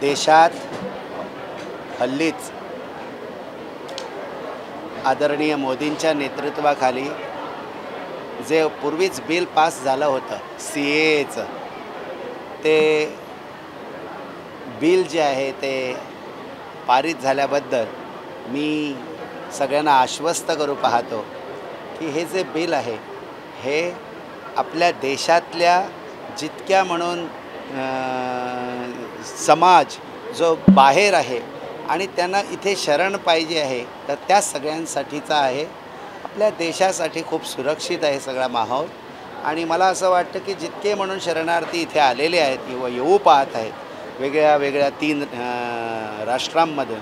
देशात हल्लीच आदरणीय मोदींच्या नेतृत्वाखाली जे पूर्वीच बिल पास झालं होतं CAAचं, ते बिल जे आहे ते पारित झाल्याबद्दल मी सगळ्यांना आश्वस्त करू पाहतो की हे जे बिल आहे हे आपल्या देशातल्या जितक्या म्हणून समाज जो बाहेर आहे आणि त्यांना इथे शरण पाहिजे आहे तर त्या सगळ्यांसाठीचा आहे. आपल्या देशासाठी खूप सुरक्षित आहे सगळा माहोल. आणि मला असं वाटतं की जितके म्हणून शरणार्थी इथे आलेले आहेत किंवा येऊ पाहत आहेत वेगळ्या वेगळ्या 3 राष्ट्रांमधून,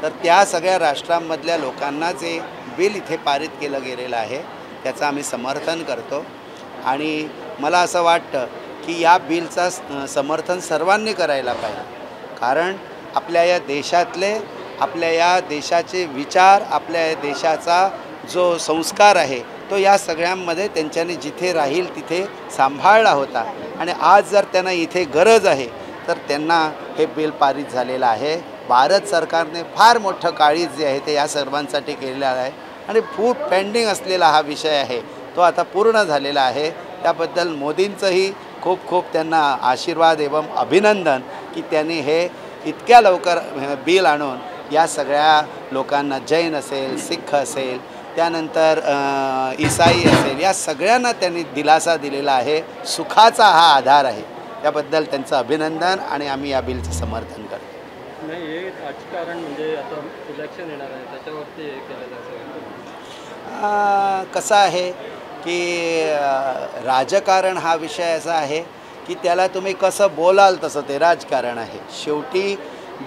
तर त्या सगळ्या राष्ट्रांमधल्या लोकांना जे बिल इथे पारित केलं गेलेलं आहे त्याचं आम्ही समर्थन करतो. आणि मला असं वाटतं की या बिलचा समर्थन सर्वांनी करायला पाहिजे, कारण आपल्या या देशातले, आपल्या या देशाचे विचार, आपल्या या देशाचा जो संस्कार आहे तो या सगळ्यांमध्ये त्यांच्यानी जिथे राहील तिथे सांभाळला होता. आणि आज जर त्यांना इथे गरज आहे तर त्यांना हे बिल पारित झालेलं आहे. भारत सरकारने फार मोठं काळीज जे आहे ते या सर्वांसाठी केलेलं आहे आणि खूप पेंडिंग असलेला हा विषय आहे तो आता पूर्ण झालेला आहे. त्याबद्दल मोदींचंही खूप खूप त्यांना आशीर्वाद एवं अभिनंदन की त्यांनी हे इतक्या लवकर बिल आणून या सगळ्या लोकांना, जैन असेल, सिख असेल, त्यानंतर ईसाई असेल, या सगळ्यांना त्यांनी दिलासा दिलेला आहे. सुखाचा हा आधार आहे. त्याबद्दल त्यांचं अभिनंदन आणि आम्ही या बिलचं समर्थन करतो. नाही, हे राजकारण म्हणजे आता इलेक्शन येणार आहे त्याच्यावरती हे केलं जातं. कसं आहे की राजकारण हा विषय असा आहे की त्याला तुम्ही कसं बोलाल तसं ते राजकारण आहे. शेवटी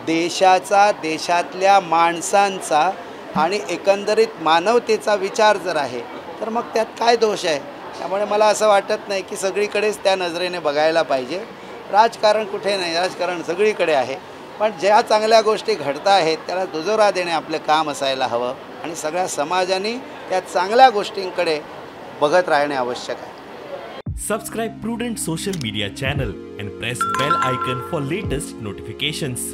देशाचा, देशातल्या माणसांचा आणि एकंदरीत मानवतेचा विचार जर आहे तर मग त्यात काय दोष आहे. त्यामुळे मला असं वाटत नाही की सगळीकडेच त्या नजरेने बघायला पाहिजे. राजकारण कुठे नाही, राजकारण सगळीकडे आहे. पण ज्या चांगल्या गोष्टी घडत आहेत त्याला दुजोरा देणे आपलं काम असायला हवं आणि सगळ्या समाजाने त्या चांगल्या गोष्टींकडे बघत राहणे आवश्यक आहे. Subscribe Prudent social media channel and press bell icon for latest notifications.